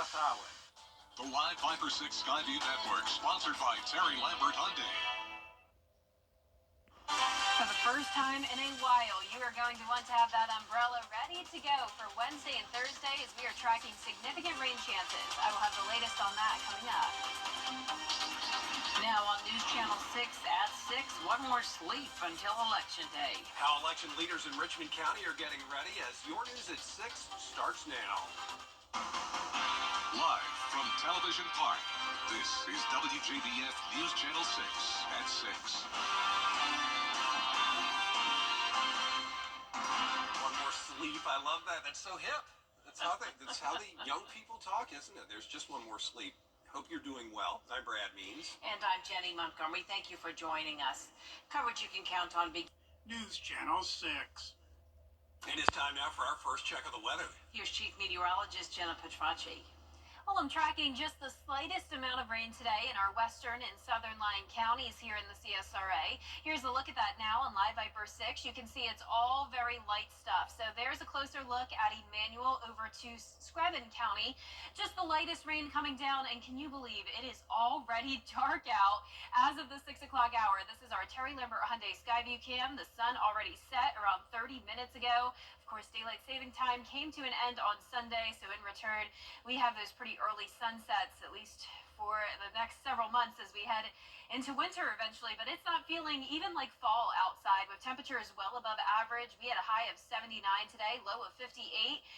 Highway. The Live Viper 6 Skyview Network, sponsored by Terry Lambert Hyundai. For the first time in a while, you are going to want to have that umbrella ready to go for Wednesday and Thursday as we are tracking significant rain chances. I will have the latest on that coming up. Now on News Channel 6 at 6, one more sleep until Election Day. How election leaders in Richmond County are getting ready as your news at 6 starts now. Live from Television Park, this is WJBF News Channel 6 at 6. One more sleep. I love that. That's so hip. That's how the young people talk, isn't it? There's just one more sleep. Hope you're doing well. I'm Brad Means. And I'm Jenny Montgomery. Thank you for joining us. Coverage you can count on. News Channel 6. It is time now for our first check of the weather. Here's Chief Meteorologist Jenna Petracci. Well, I'm tracking just the slightest amount of rain today in our western and southern lying counties here in the CSRA. Here's a look at that now on Live Viper 6. You can see it's all very light stuff. So there's a closer look at Emmanuel over to Screven County. Just the lightest rain coming down, and can you believe it is already dark out as of the 6 o'clock hour. This is our Terry Lambert Hyundai Skyview cam. The sun already set around 30 minutes ago. Of course, daylight saving time came to an end on Sunday, so in return, we have those pretty early sunsets, at least for the next several months as we head into winter eventually, but it's not feeling even like fall outside with temperatures well above average. We had a high of 79 today, low of 58,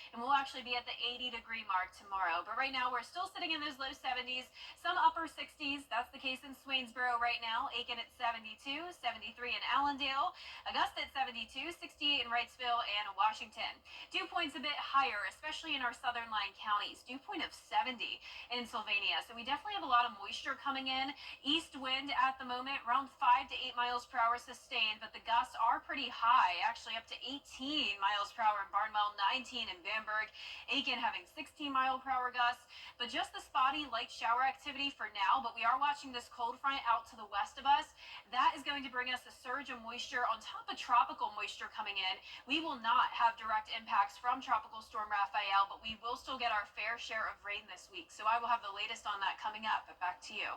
and we'll actually be at the 80-degree mark tomorrow. But right now, we're still sitting in those low 70s, some upper 60s. That's the case in Swainsboro right now, Aiken at 72, 73 in Allendale, Augusta at 72, 68 in Wrightsville, and Washington. Dew point's a bit higher, especially in our southern lying counties. Dew point of 70 in Sylvania. So we definitely have a lot of moisture coming in. East wind at the moment, around 5 to 8 miles per hour sustained, but the gusts are pretty high, actually up to 18 miles per hour in Barnwell, 19 in Bamberg, Aiken having 16 mile per hour gusts, but just the spotty light shower activity for now. But we are watching this cold front out to the west of us. That is going to bring us a surge of moisture on top of tropical moisture coming in. We will not have direct impacts from Tropical Storm Raphael, but we will still get our fair share of rain this week. So I will have the latest on that coming up. But back to you.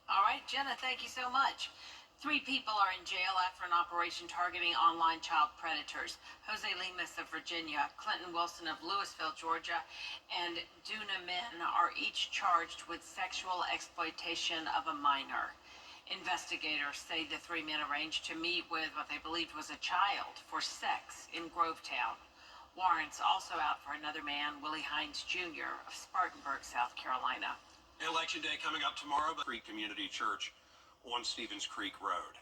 All right, Jenna, thank you so much. 3 people are in jail after an operation targeting online child predators. Jose Lemus of Virginia, Clinton Wilson of Louisville, Georgia, and Duna Min are each charged with sexual exploitation of a minor. Investigators say the 3 men arranged to meet with what they believed was a child for sex in Grovetown. Warrants also out for another man, Willie Hines Jr. of Spartanburg, South Carolina. Election Day coming up tomorrow, but Creek Community Church on Stevens Creek Road.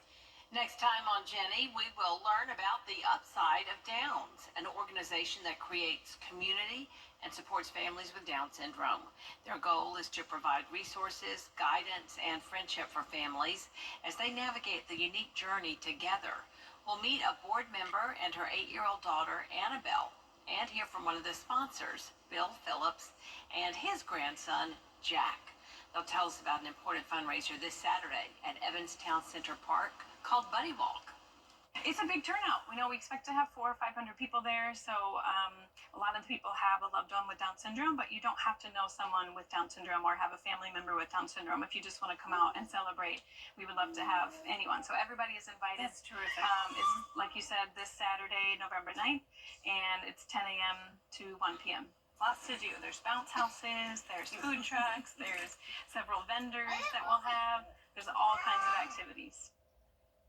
Next time on Jenny, we will learn about the Upside of Downs, an organization that creates community and supports families with Down syndrome. Their goal is to provide resources, guidance, and friendship for families as they navigate the unique journey together. We'll meet a board member and her 8-year-old daughter, Annabelle, and hear from one of the sponsors, Bill Phillips, and his grandson, Jack. They'll tell us about an important fundraiser this Saturday at Evanstown Center Park called Buddy Walk. It's a big turnout. We know we expect to have 400 or 500 people there, so a lot of the people have a loved one with Down syndrome, but you don't have to know someone with Down syndrome or have a family member with Down syndrome. If you just want to come out and celebrate, we would love to have anyone. So everybody is invited. That's terrific. It's, like you said, this Saturday, November 9th, and it's 10 a.m. to 1 p.m. Lots to do. There's bounce houses, there's food trucks, there's several vendors that we'll have. There's all kinds of activities.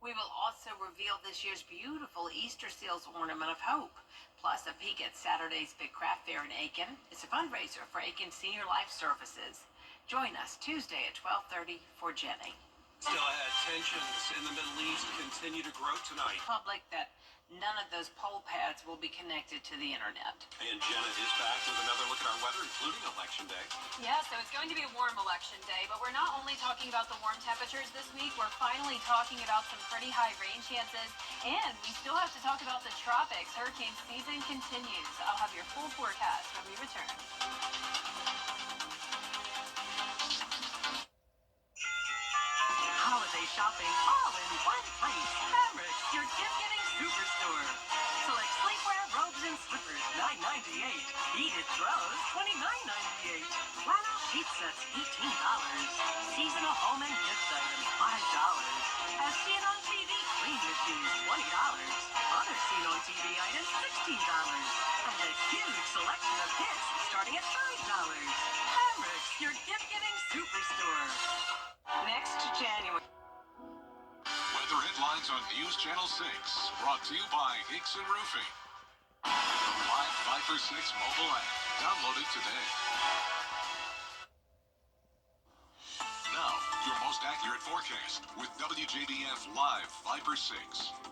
We will also reveal this year's beautiful Easter Seals Ornament of Hope, plus a peek at Saturday's Big Craft Fair in Aiken. It's a fundraiser for Aiken Senior Life Services. Join us Tuesday at 12:30 for Jenny. Still ahead, tensions in the Middle East continue to grow tonight. Public that none of those poll pads will be connected to the internet. And Jenna is back with another look at our weather, including Election Day. Yeah, so it's going to be a warm election day, but we're not only talking about the warm temperatures this week, we're finally talking about some pretty high rain chances, and we still have to talk about the tropics. Hurricane season continues. I'll have your full forecast when we return. Holiday shopping all in one place. Hamrick's, your gift-giving superstore. Select sleepwear, robes, and slippers, $9.98. Heated throws, $29.98. sheet sets, $18. Seasonal home and gift items, $5. As seen on TV, clean machines, $20. Other seen on TV items, $16. And a huge selection of gifts starting at $5. Hamrick's, your gift-giving superstore. Next January. Weather headlines on News Channel 6, brought to you by Hickson Roofing. The Live 5 for 6 mobile app. Download it today. Now, your most accurate forecast with WJBF Live 5 for 6.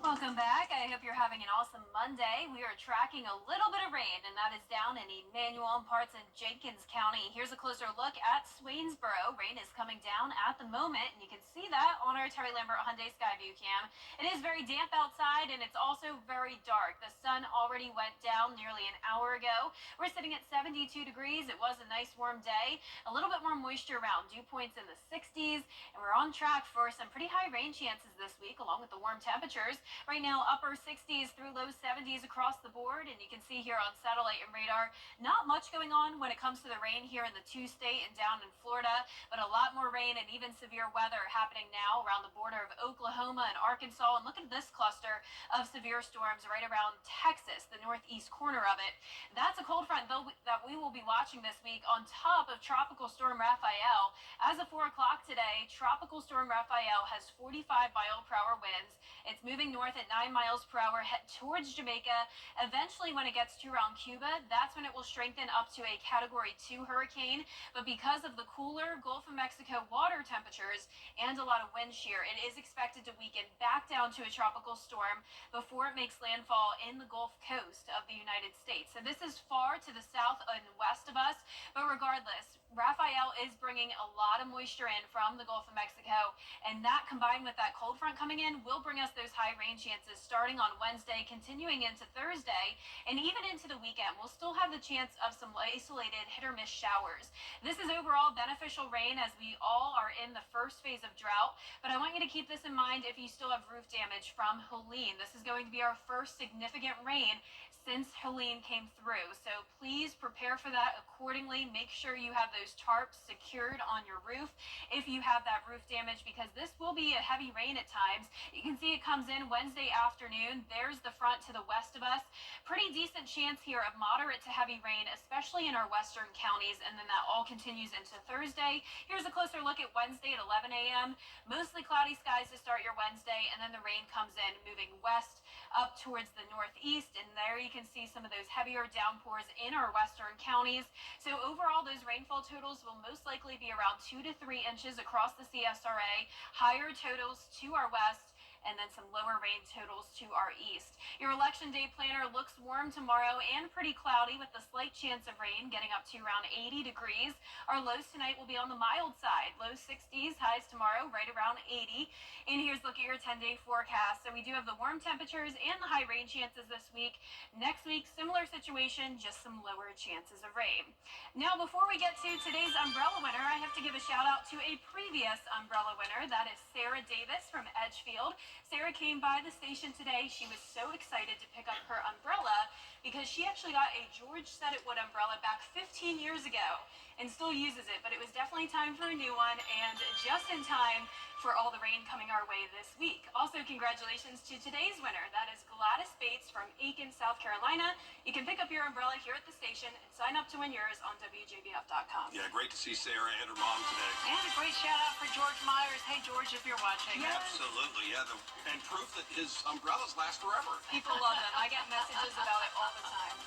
Welcome back. I hope you're having an awesome Monday. We are tracking a little bit of rain, and that is down in Emmanuel and parts in Jenkins County. Here's a closer look at Swainsboro. Rain is coming down at the moment, and you can see that on our Terry Lambert Hyundai Skyview cam. It is very damp outside, and it's also very dark. The sun already went down nearly an hour ago. We're sitting at 72 degrees. It was a nice warm day. A little bit more moisture around. Dew points in the 60s, and we're on track for some pretty high rain chances this week, along with the warm temperatures. Right now, upper 60s through low 70s across the board, and you can see here on satellite and radar, not much going on when it comes to the rain here in the two-state and down in Florida, but a lot more rain and even severe weather happening now around the border of Oklahoma and Arkansas. And look at this cluster of severe storms right around Texas, the northeast corner of it. That's a cold front that we will be watching this week on top of Tropical Storm Raphael. As of 4 o'clock today, Tropical Storm Raphael has 45-mile-per-hour winds. It's moving north at 9 miles per hour, head towards Jamaica. Eventually, when it gets to around Cuba, that's when it will strengthen up to a Category 2 hurricane. But because of the cooler Gulf of Mexico water temperatures and a lot of wind shear, it is expected to weaken back down to a tropical storm before it makes landfall in the Gulf Coast of the United States. So this is far to the south and west of us, but regardless, Raphael is bringing a lot of moisture in from the Gulf of Mexico, and that combined with that cold front coming in will bring us those high rain chances starting on Wednesday, continuing into Thursday, and even into the weekend. We'll still have the chance of some isolated hit or miss showers. This is overall beneficial rain as we all are in the first phase of drought, but I want you to keep this in mind if you still have roof damage from Helene. This is going to be our first significant rain since Helene came through. So please prepare for that accordingly. Make sure you have those tarps secured on your roof if you have that roof damage, because this will be a heavy rain at times. You can see it comes in Wednesday afternoon. There's the front to the west of us. Pretty decent chance here of moderate to heavy rain, especially in our western counties, and then that all continues into Thursday. Here's a closer look at Wednesday at 11 a.m. Mostly cloudy skies to start your Wednesday, and then the rain comes in moving west up towards the northeast, and there you can see some of those heavier downpours in our western counties. So overall, those rainfall totals will most likely be around 2 to 3 inches across the CSRA, higher totals to our west, and then some lower rain totals to our east. Your election day planner looks warm tomorrow and pretty cloudy with a slight chance of rain getting up to around 80 degrees. Our lows tonight will be on the mild side, low 60s, highs tomorrow right around 80. And here's a look at your 10-day forecast. So we do have the warm temperatures and the high rain chances this week. Next week, similar situation, just some lower chances of rain. Now, before we get to today's umbrella winner, I have to give a shout out to a previous umbrella winner. That is Sarah Davis from Edgefield. Sarah came by the station today. She was so excited to pick up her umbrella because she actually got a George Seditwood umbrella back 15 years ago and still uses it. But it was definitely time for a new one, and just in time for all the rain coming our way this week. Also, congratulations to today's winner. That is Gladys Bates from Aiken, South Carolina. You can pick up your umbrella here at the station and sign up to win yours on WJBF.com. Yeah, great to see Sarah and her mom today. And a great shout out for George Myers. Hey, George, if you're watching. Yes. Absolutely, yeah. And proof that his umbrellas last forever. People love them. I get messages about it all the time.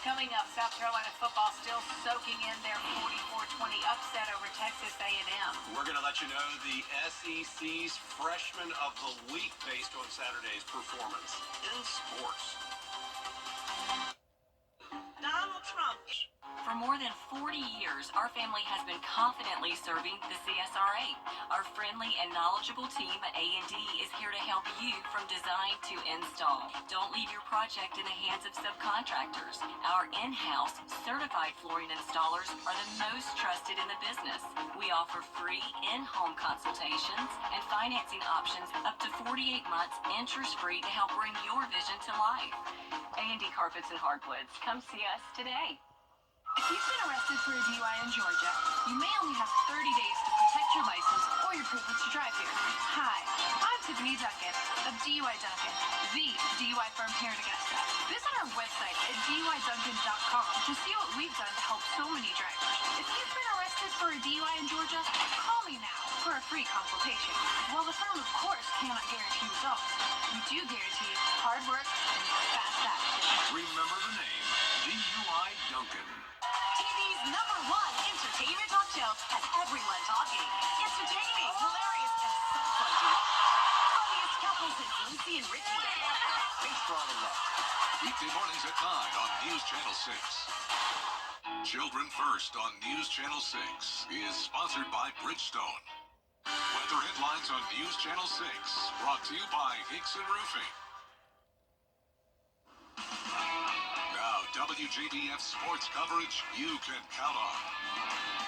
Coming up, South Carolina football still soaking in their 44-20 upset over Texas A&M. We're going to let you know the SEC's Freshman of the Week based on Saturday's performance in sports. Donald Trump. For more than 40 years, our family has been confidently serving the CSRA. Our friendly and knowledgeable team at A&D is here to help you from design to install. Don't leave your project in the hands of subcontractors. Our in-house certified flooring installers are the most trusted in the business. We offer free in-home consultations and financing options up to 48 months interest-free to help bring your vision to life. A&D Carpets and Hardwoods. Come see us today. If you've been arrested for a DUI in Georgia, you may only have 30 days to protect your license or your privilege to drive here. Hi, I'm Tiffany Duncan of DUI Duncan, the DUI firm here in Augusta. Visit our website at DUIDuncan.com to see what we've done to help so many drivers. If you've been arrested for a DUI in Georgia, call me now for a free consultation. While the firm, of course, cannot guarantee results, we do guarantee hard work and fast action. Remember the name, DUI Duncan. TV's #1 entertainment talk show has everyone talking. Entertaining, hilarious, and so fun to watch. Funniest couples is Lucy and Ricky. Big Throttle Up. Weekday mornings at 9 on News Channel 6. Children First on News Channel 6 is sponsored by Bridgestone. Weather headlines on News Channel 6, brought to you by Hickson Roofing. Now, WJBF sports coverage you can count on.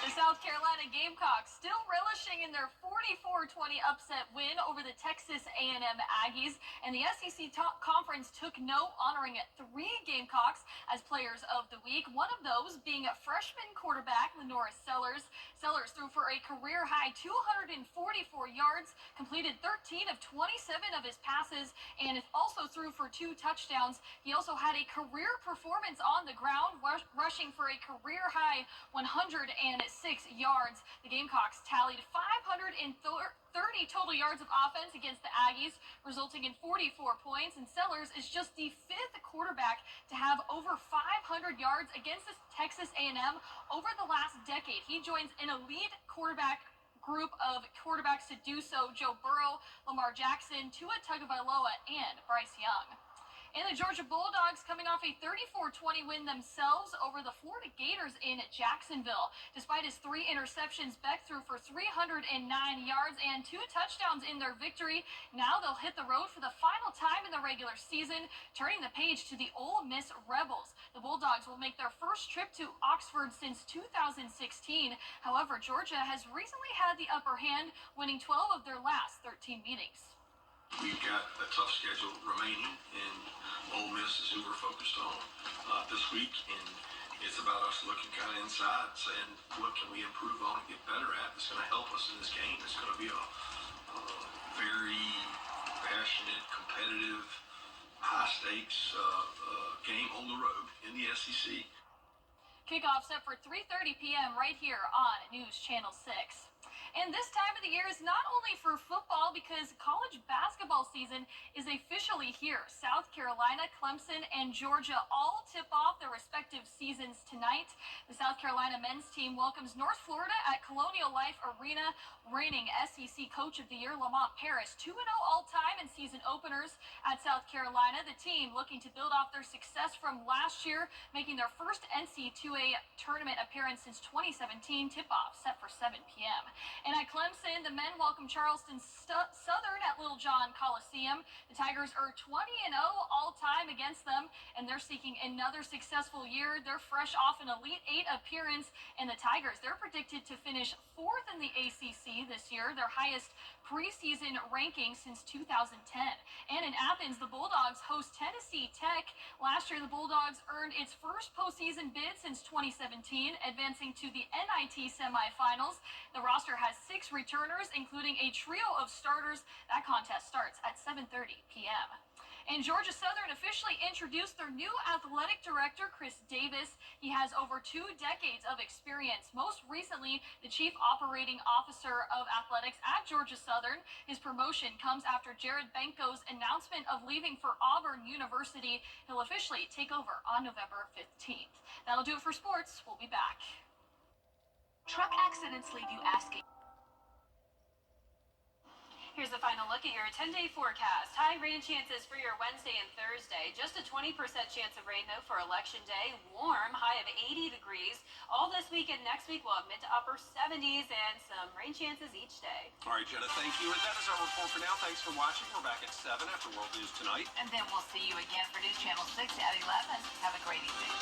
The South Carolina Gamecocks still relishing in their 44-20 upset win over the Texas A&M Aggies, and the SEC Conference took note, honoring 3 Gamecocks as players of the week, one of those being freshman quarterback Lenora Sellers. Sellers threw for a career-high 244 yards, completed 13 of 27 of his passes, and also threw for 2 touchdowns. He also had a career performance on the ground, rushing for a career-high 106 yards. The Gamecocks tallied 530 total yards of offense against the Aggies, resulting in 44 points, and Sellers is just the 5th quarterback to have over 500 yards against Texas A&M over the last decade. He joins an elite quarterback group of quarterbacks to do so: Joe Burrow, Lamar Jackson, Tua Tagovailoa, and Bryce Young. And the Georgia Bulldogs coming off a 34-20 win themselves over the Florida Gators in Jacksonville. Despite his 3 interceptions, Beck threw for 309 yards and 2 touchdowns in their victory. Now they'll hit the road for the final time in the regular season, turning the page to the Ole Miss Rebels. The Bulldogs will make their first trip to Oxford since 2016. However, Georgia has recently had the upper hand, winning 12 of their last 13 meetings. We've got a tough schedule remaining, and Ole Miss is who we're focused on this week, and it's about us looking kind of inside, saying, what can we improve on and get better at that's going to help us in this game. It's going to be a very passionate, competitive, high-stakes game on the road in the SEC. Kickoff set for 3:30 p.m. right here on News Channel 6. And this time of the year is not only for football, because college basketball season is officially here. South Carolina, Clemson, and Georgia all tip off their respective seasons tonight. The South Carolina men's team welcomes North Florida at Colonial Life Arena. Reigning SEC Coach of the Year Lamont Paris, 2-0 all-time in season openers at South Carolina. The team looking to build off their success from last year, making their first NC2A tournament appearance since 2017. Tip-off set for 7 p.m. And at Clemson, the men welcome Charleston Southern at Little John Coliseum. The Tigers are 20-0 all-time against them, and they're seeking another successful year. They're fresh off an Elite 8 appearance, and the Tigers, they're predicted to finish 4th in the ACC this year, their highest preseason ranking since 2010. And in Athens, the Bulldogs host Tennessee Tech. Last year, the Bulldogs earned its first postseason bid since 2017, advancing to the NIT semifinals. The roster has 6 returners, including a trio of starters. That contest starts at 7:30 p.m. And Georgia Southern officially introduced their new athletic director, Chris Davis. He has over 2 decades of experience, most recently the chief operating officer of athletics at Georgia Southern. His promotion comes after Jared Benko's announcement of leaving for Auburn University. He'll officially take over on November 15th. That'll do it for sports. We'll be back. Truck accidents leave you asking. Here's a final look at your 10-day forecast. High rain chances for your Wednesday and Thursday. Just a 20% chance of rain, though, for Election Day. Warm, high of 80 degrees. All this week and next week, we'll have mid to upper 70s and some rain chances each day. All right, Jenna, thank you. And that is our report for now. Thanks for watching. We're back at 7 after World News Tonight. And then we'll see you again for News Channel 6 at 11. Have a great evening.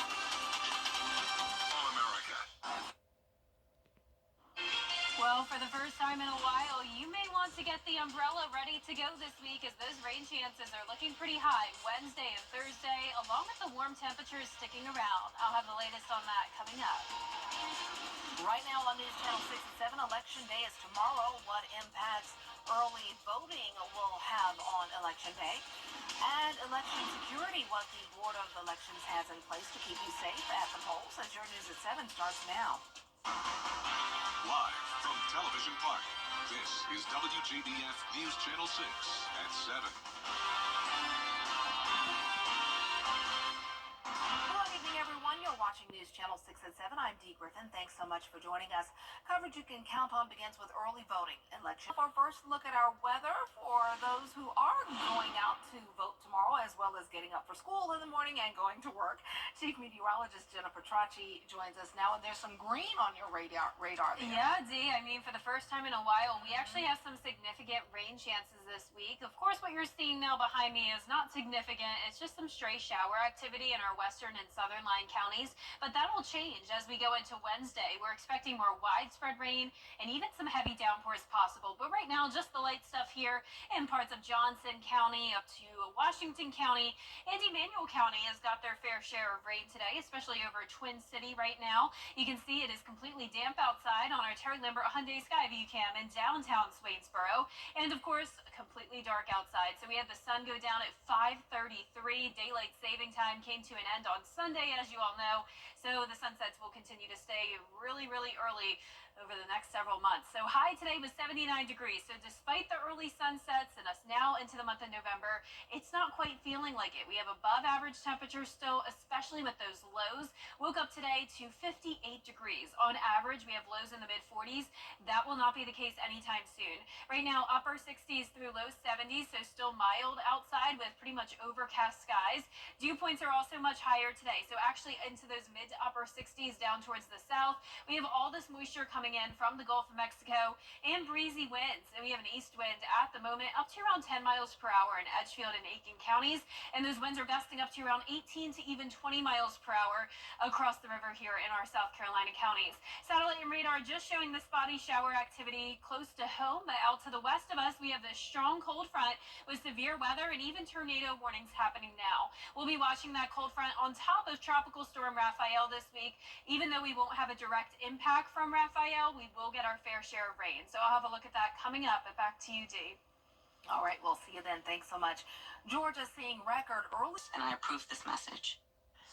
All America. Well, Well, for the first time in a while, you may want to get the umbrella ready to go this week as those rain chances are looking pretty high Wednesday and Thursday, along with the warm temperatures sticking around. I'll have the latest on that coming up. Right now on News Channel 6 and 7, Election Day is tomorrow. What impacts early voting will have on Election Day? And election security, what the Board of Elections has in place to keep you safe at the polls. As your News at 7 starts now. Live from Television Park, this is WJBF News Channel 6 at 7. Good evening, everyone. You're watching News Channel 6 at 7. I'm Dee Griffin. Thanks so much for joining us. Coverage you can count on begins with early voting. Election. Our first look at our weather for those who are going out to vote tomorrow, as well as getting up for school in the morning and going to work. Chief Meteorologist Jenna Petracci joins us now, and there's some green on your radar there. Yeah, Dee. I mean, for the first time in a while, we actually have some significant rain chances this week. Of course, what you're seeing now behind me is not significant. It's just some stray shower activity in our western and southern line counties, but that will change as we go into Wednesday. We're expecting more widespread rain and even some heavy downpours possible. But right now, just the light stuff here in parts of Johnson County up to Washington County. And Emanuel County has got their fair share of rain today, especially over Twin City right now. You can see it is completely damp outside on our Terry Lambert Hyundai Skyview cam in downtown Swainsboro. And of course, completely dark outside. So we had the sun go down at 5:33. Daylight saving time came to an end on Sunday, as you all know. So the sunsets will continue to stay really, really early over the next several months. So high today was 79 degrees. So despite the early sunsets and us now into the month of November, it's not quite feeling like it. We have above average temperatures still, especially with those lows. Woke up today to 58 degrees. On average, we have lows in the mid 40s. That will not be the case anytime soon. Right now, upper 60s through low 70s, so still mild outside with pretty much overcast skies. Dew points are also much higher today. So actually into those mid to upper 60s down towards the south. We have all this moisture coming in from the Gulf of Mexico and breezy winds. And we have an east wind at the moment up to around 10 miles per hour in Edgefield and Aiken counties. And those winds are gusting up to around 18 to even 20 miles per hour across the river here in our South Carolina counties. Satellite and radar just showing the spotty shower activity close to home, but out to the west of us, we have this strong cold front with severe weather and even tornado warnings happening now. We'll be watching that cold front on top of Tropical Storm Raphael this week. Even though we won't have a direct impact from Raphael, we will get our fair share of rain. So I'll have a look at that coming up. But back to you, Dee. All right, we'll see you then. Thanks so much. Georgia seeing record early. And I approve this message.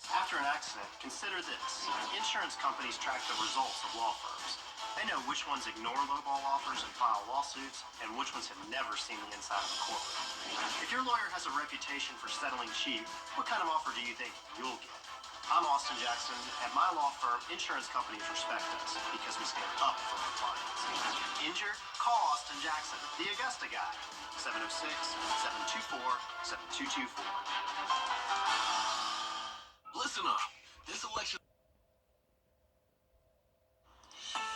After an accident, consider this. Insurance companies track the results of law firms. They know which ones ignore lowball offers and file lawsuits, and which ones have never seen the inside of a courtroom. If your lawyer has a reputation for settling cheap, what kind of offer do you think you'll get? I'm Austin Jackson. At my law firm, insurance companies respect us because we stand up for our clients. Injured? Call Austin Jackson, the Augusta guy. 706-724-7224. Listen up. This election.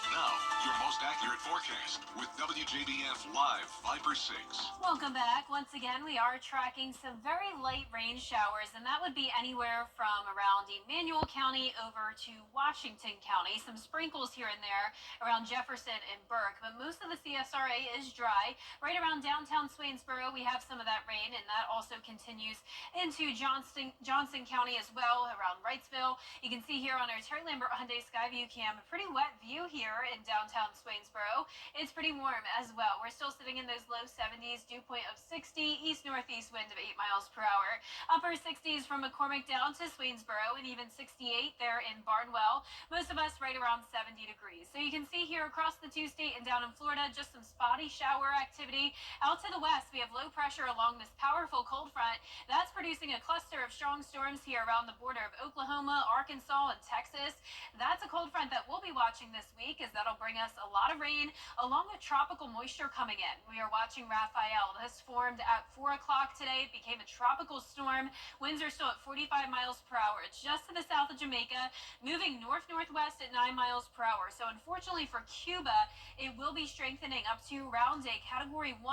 Now, your most accurate forecast with WJBF Live Viper 6. Welcome back. Once again, we are tracking some very light rain showers, and that would be anywhere from around Emanuel County over to Washington County. Some sprinkles here and there around Jefferson and Burke, but most of the CSRA is dry. Right around downtown Swainsboro, we have some of that rain, and that also continues into Johnson County as well, around Wrightsville. You can see here on our Terry Lambert Hyundai Skyview cam, a pretty wet view here in downtown Swainsboro. It's pretty warm as well. We're still sitting in those low 70s, dew point of 60, east-northeast wind of 8 miles per hour. Upper 60s from McCormick down to Swainsboro, and even 68 there in Barnwell. Most of us right around 70 degrees. So you can see here across the two-state and down in Florida, just some spotty shower activity. Out to the west, we have low pressure along this powerful cold front. That's producing a cluster of strong storms here around the border of Oklahoma, Arkansas, and Texas. That's a cold front that we'll be watching this week, as that'll bring us a lot of rain along with tropical moisture coming in. We are watching Raphael. This formed at 4 o'clock today. It became a tropical storm. Winds are still at 45 miles per hour. It's just to the south of Jamaica, moving north-northwest at 9 miles per hour. So unfortunately for Cuba, it will be strengthening up to around a Category 1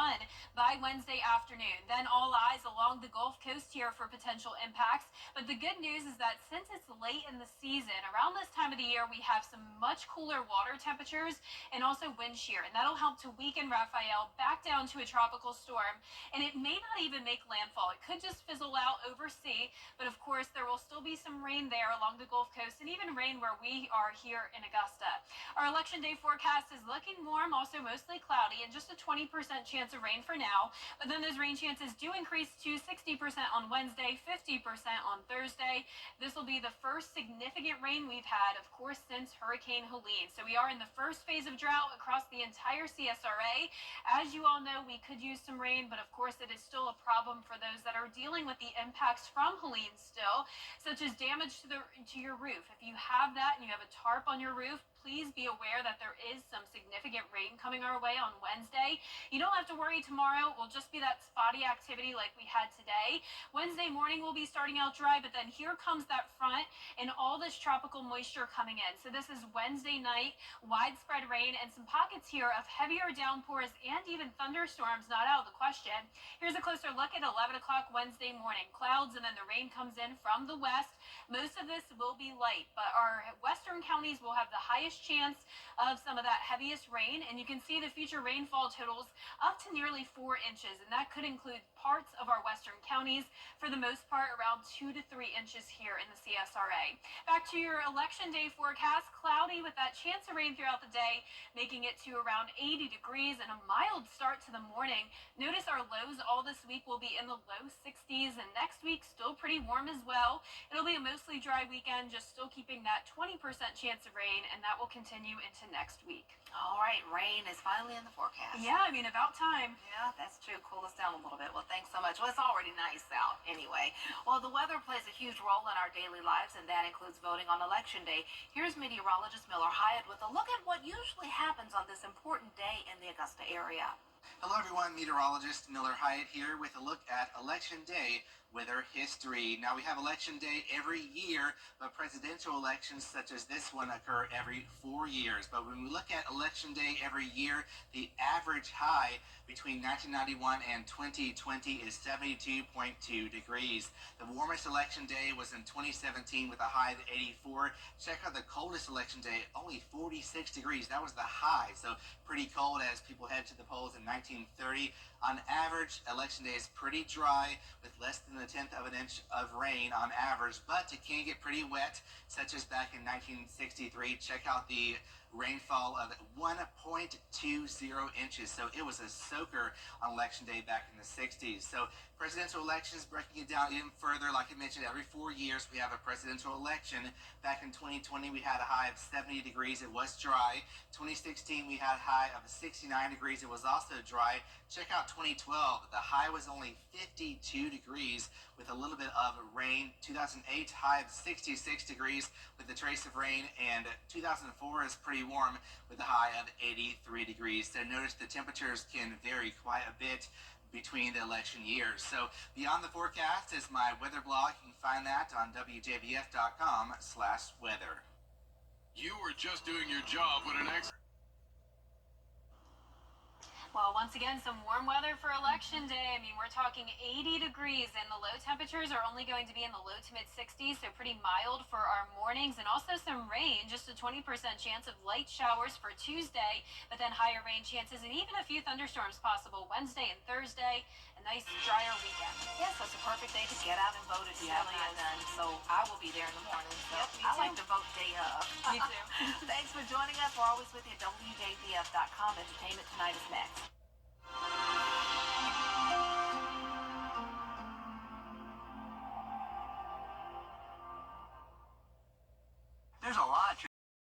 by Wednesday afternoon. Then all eyes along the Gulf Coast here for potential impacts. But the good news is that since it's late in the season, around this time of the year, we have some much cooler water temperatures and also wind shear, and that'll help to weaken Raphael back down to a tropical storm, and it may not even make landfall. It could just fizzle out over sea, but of course there will still be some rain there along the Gulf Coast and even rain where we are here in Augusta. Our election day forecast is looking warm, also mostly cloudy, and just a 20% chance of rain for now, but then those rain chances do increase to 60% on Wednesday, 50% on Thursday. This will be the first significant rain we've had, of course, since Hurricane Helene. So we are in the first phase of drought across the entire CSRA. As you all know, we could use some rain, but of course it is still a problem for those that are dealing with the impacts from Helene still, such as damage to your roof. If you have that and you have a tarp on your roof, please be aware that there is some significant rain coming our way on Wednesday. You don't have to worry tomorrow. It will just be that spotty activity like we had today. Wednesday morning will be starting out dry, but then here comes that front and all this tropical moisture coming in. So this is Wednesday night, widespread rain and some pockets here of heavier downpours and even thunderstorms not out of the question. Here's a closer look at 11 o'clock Wednesday morning. Clouds and then the rain comes in from the west. Most of this will be light, but our western counties will have the highest chance of some of that heaviest rain, and you can see the future rainfall totals up to nearly 4 inches, and that could include parts of our western counties. For the most part, around 2 to 3 inches here in the CSRA. Back to your election day forecast, cloudy with that chance of rain throughout the day, making it to around 80 degrees and a mild start to the morning. Notice our lows all this week will be in the low 60s, and next week still pretty warm as well. It'll be a mostly dry weekend, just still keeping that 20% chance of rain, and that will continue into next week. All right, rain is finally in the forecast. Yeah, I mean, about time. Yeah, that's true. Cool us down a little bit. Well, thanks so much. Well, it's already nice out anyway. Well, the weather plays a huge role in our daily lives, and that includes voting on Election Day. Here's meteorologist Miller Hyatt with a look at what usually happens on this important day in the Augusta area. Hello everyone, meteorologist Miller Hyatt here with a look at Election Day weather history. Now we have Election Day every year, but presidential elections such as this one occur every 4 years. But when we look at Election Day every year, the average high between 1991 and 2020 is 72.2 degrees. The warmest election day was in 2017 with a high of 84. Check out the coldest election day, only 46 degrees. That was the high, so pretty cold as people head to the polls in 1930. On average, election day is pretty dry with less than a tenth of an inch of rain on average, but it can get pretty wet, such as back in 1963. Check out the rainfall of 1.20 inches. So it was a soaker on election day back in the 60s. So presidential elections, breaking it down even further, like I mentioned, every 4 years we have a presidential election. Back in 2020 we had a high of 70 degrees. It was dry. 2016 we had a high of 69 degrees. It was also dry. Check out 2012. The high was only 52 degrees with a little bit of rain. 2008 high of 66 degrees with a trace of rain, and 2004 is pretty warm with a high of 83 degrees. So notice the temperatures can vary quite a bit between the election years. So Beyond the Forecast is my weather blog. You can find that on WJBF.com/weather. You were just doing your job when an accident. Well, once again, some warm weather for Election Day. I mean, we're talking 80 degrees, and the low temperatures are only going to be in the low to mid 60s, so pretty mild for our mornings, and also some rain, just a 20% chance of light showers for Tuesday, but then higher rain chances and even a few thunderstorms possible Wednesday and Thursday. A nice drier weekend. Yes, that's a perfect day to get out and vote if you have not done. So I will be there in the morning. So Yep, me I too. like to vote day of. Me too. Thanks for joining us. We're always with you at WJBF.com. Entertainment Tonight is next.